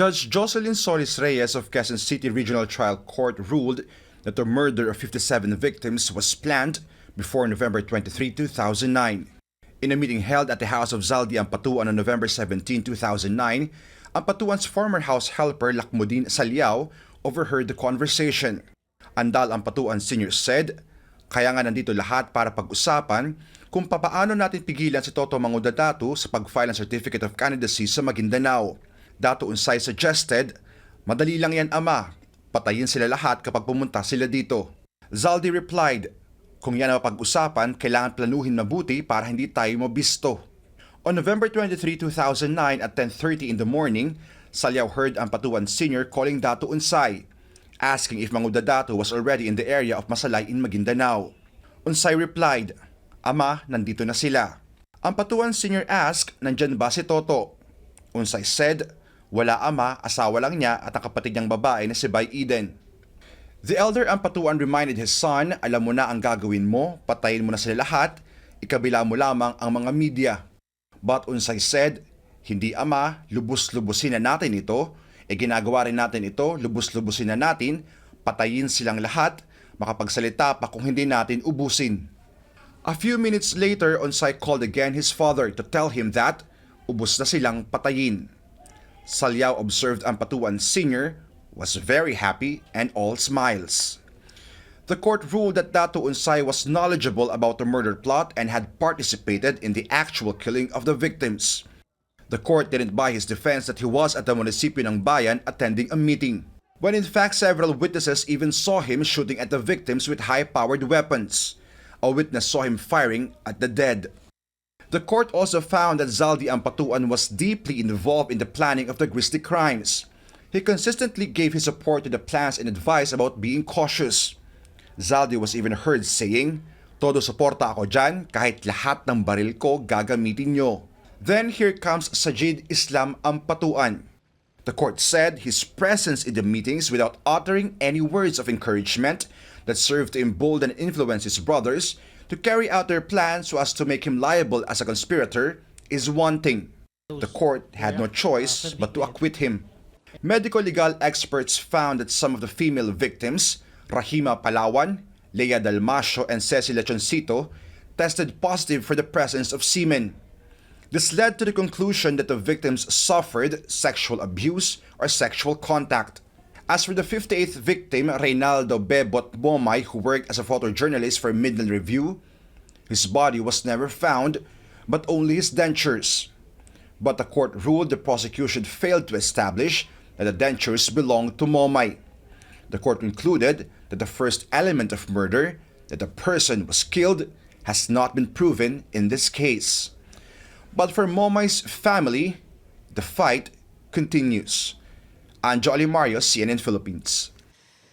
Judge Jocelyn Solis-Reyes of Quezon City Regional Trial Court ruled that the murder of 57 victims was planned before November 23, 2009. In a meeting held at the house of Zaldy Ampatuan on November 17, 2009, Ampatuan's former house helper Lakmudin Salyao overheard the conversation. Andal Ampatuan Sr. said, "Kaya nga nandito lahat para pag-usapan kung papaano natin pigilan si Toto Datu sa pag-file ng Certificate of Candidacy sa Maguindanao. Datu Unsay suggested, madali lang yan ama, patayin sila lahat kapag pumunta sila dito." Zaldy replied, "Kung yan ang mapag-usapan, kailangan planuhin mabuti para hindi tayo mabisto." On November 23, 2009 at 10:30 in the morning, Salyao heard Ampatuan Sr. calling Datu Unsay, asking if Datu was already in the area of Masalay in Maguindanao. Unsay replied, "Ama, nandito na sila." Ampatuan Sr. asked, "Nandyan ba si Toto?" Unsay said, "Wala ama, asawa lang niya at ang kapatid niyang babae na si Bay Eden." The elder Ampatuan reminded his son, "Alam mo na ang gagawin mo, patayin mo na sila lahat, ikabila mo lamang ang mga media." But Unsay said, "Hindi ama, lubos-lubusin na natin ito, ginagawa rin natin ito, lubos-lubusin na natin, patayin silang lahat, makapagsalita pa kung hindi natin ubusin." A few minutes later, Unsay called again his father to tell him that ubos na silang patayin. Salyao observed Ampatuan Sr. was very happy and all smiles. The court ruled that Datu Unsay was knowledgeable about the murder plot and had participated in the actual killing of the victims. The court didn't buy his defense that he was at the munisipyo ng bayan attending a meeting, when in fact several witnesses even saw him shooting at the victims with high-powered weapons. A witness saw him firing at the dead. The court also found that Zaldy Ampatuan was deeply involved in the planning of the grisly crimes. He consistently gave his support to the plans and advice about being cautious. Zaldy was even heard saying, "Todo suporta ako dyan, kahit lahat ng baril ko gagamitin nyo." Then here comes Sajid Islam Ampatuan. The court said his presence in the meetings without uttering any words of encouragement that served to embolden and influence his brothers to carry out their plans so as to make him liable as a conspirator is one thing. The court had no choice but to acquit him. Medical legal experts found that some of the female victims, Rahima Palawan, Lea Dalmasio, and Cecil Lechoncito, tested positive for the presence of semen. This led to the conclusion that the victims suffered sexual abuse or sexual contact. As for the 58th victim, Reynaldo Bebot Bomay, who worked as a photojournalist for Midland Review, his body was never found, but only his dentures. But the court ruled the prosecution failed to establish that the dentures belonged to Momay. The court concluded that the first element of murder, that the person was killed, has not been proven in this case. But for Momay's family, the fight continues. Anjo Alimario, CNN Philippines.